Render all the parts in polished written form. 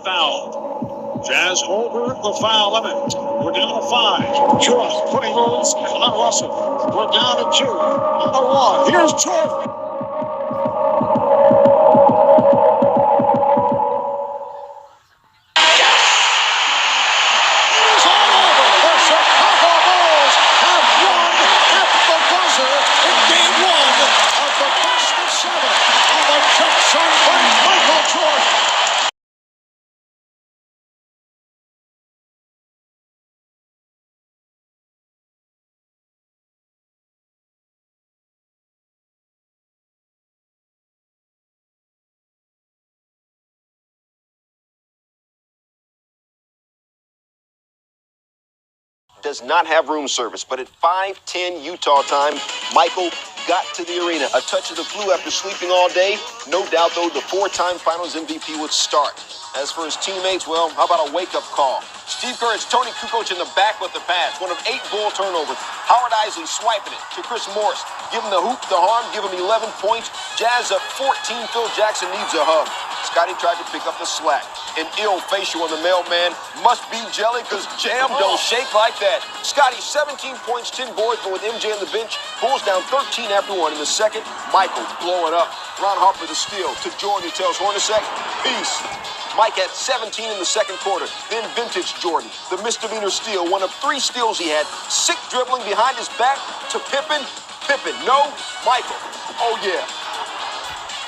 fouled. Jazz over the foul limit. We're down to 5. Jordan putting moves on Russell. We're down to 2. On the 1. Here's Jordan. Does not have room service, but at 5:10 Utah time, Michael got to the arena. A touch of the flu after sleeping all day. No doubt, though, the 4-time Finals MVP would start. As for his teammates, well, how about a wake-up call? Steve Kerr, it's Tony Kukoc in the back with the pass. One of 8 Bull turnovers. Howard Isley swiping it to Chris Morris. Give him the hoop, the harm, give him 11 points. Jazz up 14. Phil Jackson needs a hug. Scotty tried to pick up the slack. An ill facial on the mailman. Must be jelly, because Jam don't shake like that. Scotty, 17 points, 10 boards, but with MJ on the bench, pulls down 13 after 1 in the second. Michael blowing up. Ron Harper the steal to Jordan, who tells Hornacek, peace. Mike had 17 in the second quarter. Then vintage Jordan, the misdemeanor steal, one of 3 steals he had. Sick dribbling behind his back to Pippen. Pippen, no. Michael, oh yeah.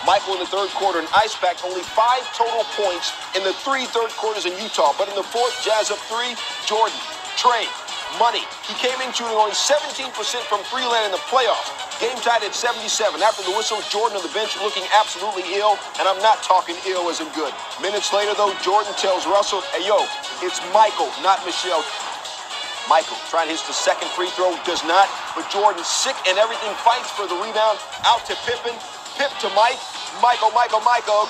Michael in the third quarter, an ice pack, only 5 total points in the 3 third quarters in Utah. But in the fourth, Jazz up 3, Jordan, Trey, money. He came in shooting only 17% from 3-land in the playoffs. Game tied at 77. After the whistle, Jordan on the bench looking absolutely ill, and I'm not talking ill as in good. Minutes later, though, Jordan tells Russell, hey, yo, it's Michael, not Michelle. Michael trying to hit the second free throw, does not, but Jordan sick and everything, fights for the rebound, out to Pippen, Pip to Mike. Michael,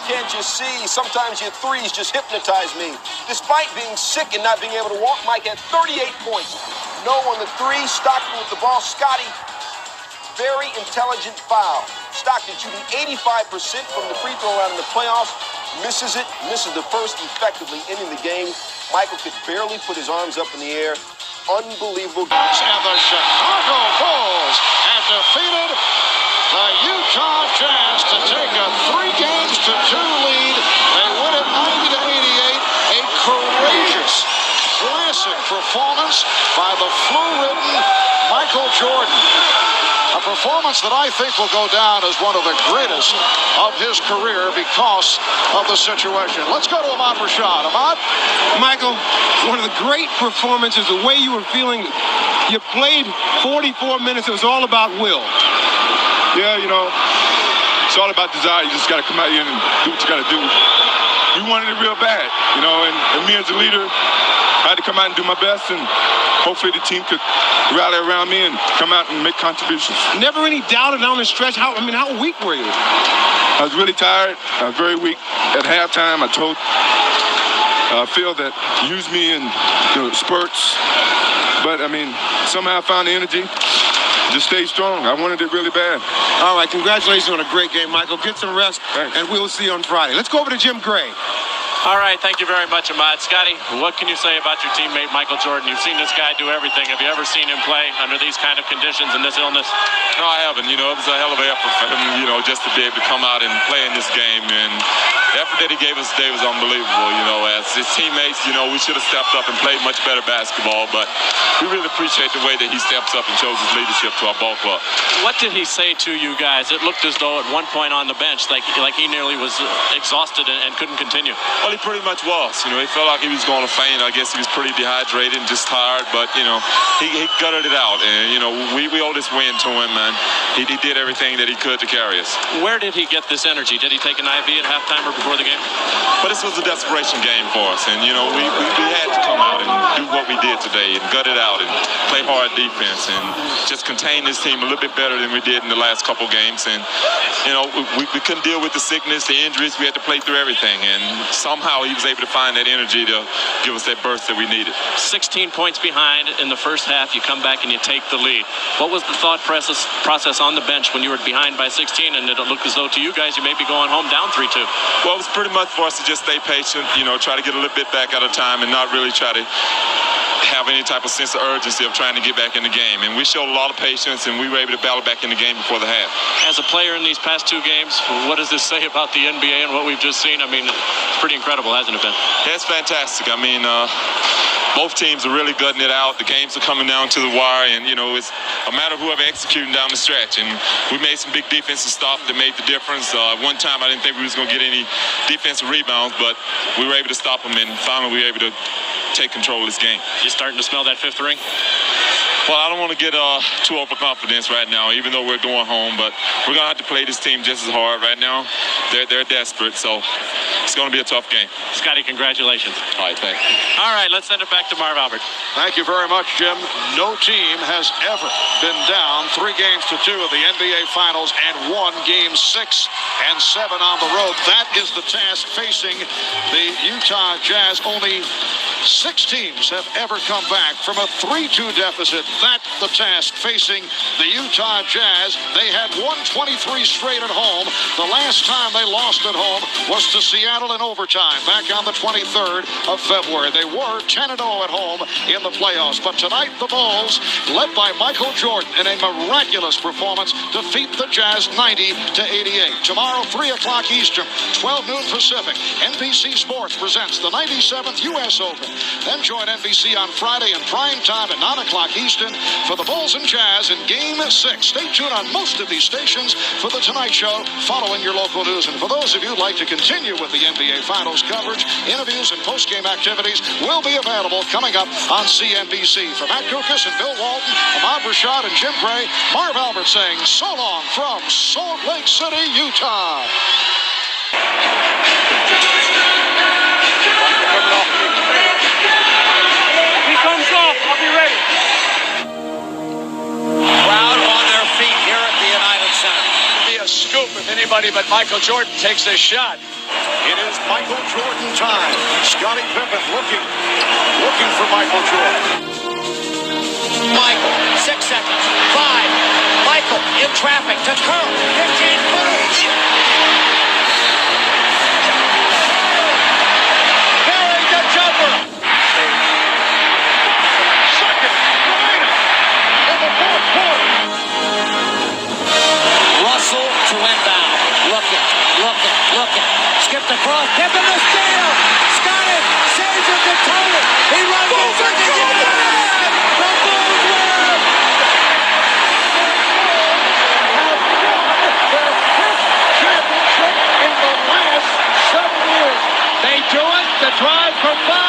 can't you see? Sometimes your threes just hypnotize me. Despite being sick and not being able to walk, Mike had 38 points. No on the 3, Stockton with the ball. Scotty, very intelligent foul. Stockton shooting 85% from the free throw line in the playoffs. Misses it, misses the first, effectively ending the game. Michael could barely put his arms up in the air. Unbelievable. And the Chicago Bulls have defeated the Utah Jazz to take a 3-2 lead. They win it 90-88. A courageous, classic performance by the flu-ridden Michael Jordan. A performance that I think will go down as one of the greatest of his career because of the situation. Let's go to Ahmad Rashad. Ahmad? Michael, one of the great performances, the way you were feeling. You played 44 minutes. It was all about will. Yeah, you know, it's all about desire. You just got to come out here and do what you got to do. We wanted it real bad, you know, and me as a leader, I had to come out and do my best, and hopefully the team could rally around me and come out and make contributions. Never any doubt down the stretch. How weak were you? I was really tired. I was very weak. At halftime, I told Phil that use me in spurts, but I mean, somehow I found the energy. Just stay strong. I wanted it really bad. All right, congratulations on a great game, Michael. Get some rest, Thanks. and we'll see you on Friday. Let's go over to Jim Gray. All right, thank you very much, Ahmad. Scotty, what can you say about your teammate, Michael Jordan? You've seen this guy do everything. Have you ever seen him play under these kind of conditions and this illness? No, I haven't. You know, it was a hell of an effort for him, just to be able to come out and play in this game. And the effort that he gave us today was unbelievable. As his teammates, we should have stepped up and played much better basketball. But we really appreciate the way that he steps up and shows his leadership to our ball club. What did he say to you guys? It looked as though at one point on the bench, like he nearly was exhausted and couldn't continue. Well, he pretty much was. He felt like he was going to faint. I guess he was pretty dehydrated and just tired. But, he gutted it out. And, we owe this win to him, man. He did everything that he could to carry us. Where did he get this energy? Did he take an IV at halftime or before the game? But this was a desperation game for us. And, we had to come out and do what we did today and gut it out and play hard defense and just contain this team a little bit better than we did in the last couple games. And, we couldn't deal with the sickness, the injuries. We had to play through everything. And somehow somehow he was able to find that energy to give us that burst that we needed. 16 points behind in the first half. You come back and you take the lead. What was the thought process on the bench when you were behind by 16 and it looked as though to you guys you may be going home down 3-2? Well, it was pretty much for us to just stay patient, try to get a little bit back at a time and not really try to have any type of sense of urgency of trying to get back in the game. And we showed a lot of patience, and we were able to battle back in the game before the half. As a player in these past 2 games, what does this say about the NBA and what we've just seen? I mean, it's pretty incredible, hasn't it been? Yeah, it's fantastic. I mean, both teams are really gutting it out. The games are coming down to the wire, and, it's a matter of whoever executing down the stretch. And we made some big defensive stops that made the difference. At one time, I didn't think we was going to get any defensive rebounds, but we were able to stop them, and finally we were able to take control of this game. You starting to smell that 5th ring? Well, I don't want to get too overconfident right now, even though we're going home, but we're going to have to play this team just as hard right now. They're desperate, so it's going to be a tough game. Scotty, congratulations. All right, thanks. All right, let's send it back to Marv Albert. Thank you very much, Jim. No team has ever been down 3 games to 2 of the NBA Finals and won games 6 and 7 on the road. That is the task facing the Utah Jazz. Only 6 teams have ever come back from a 3-2 deficit. That's the task facing the Utah Jazz. They had won 23 straight at home. The last time they lost at home was to Seattle in overtime back on the 23rd of February. They were 10-0 at home in the playoffs. But tonight, the Bulls, led by Michael Jordan, in a miraculous performance, defeat the Jazz 90-88. Tomorrow, 3 o'clock Eastern, 12 noon Pacific, NBC Sports presents the 97th U.S. Open. Then join NBC on Friday in prime time at 9 o'clock Eastern for the Bulls and Jazz in Game 6. Stay tuned on most of these stations for The Tonight Show following your local news. And for those of you who'd like to continue with the NBA Finals coverage, interviews and post-game activities will be available coming up on CNBC. For Matt Kukas and Bill Walton, Ahmad Rashad and Jim Gray, Marv Albert saying so long from Salt Lake City, Utah. He comes off. I'll be ready. Crowd on their feet here at the United Center. It'll be a scoop if anybody but Michael Jordan takes this shot. It is Michael Jordan time. Scottie Pippen looking for Michael Jordan. Michael, 6 seconds, 5. Michael in traffic to Curl, 15-footers. Carrying the jumper. Second, in the fourth quarter. Russell to inbound. Looking. Skipped across. Pippen to steal. Scotty saves it to Tony. He runs over to the net. The Bulls win. Have won their 5th championship in the last 7 years. They do it. The drive for 5.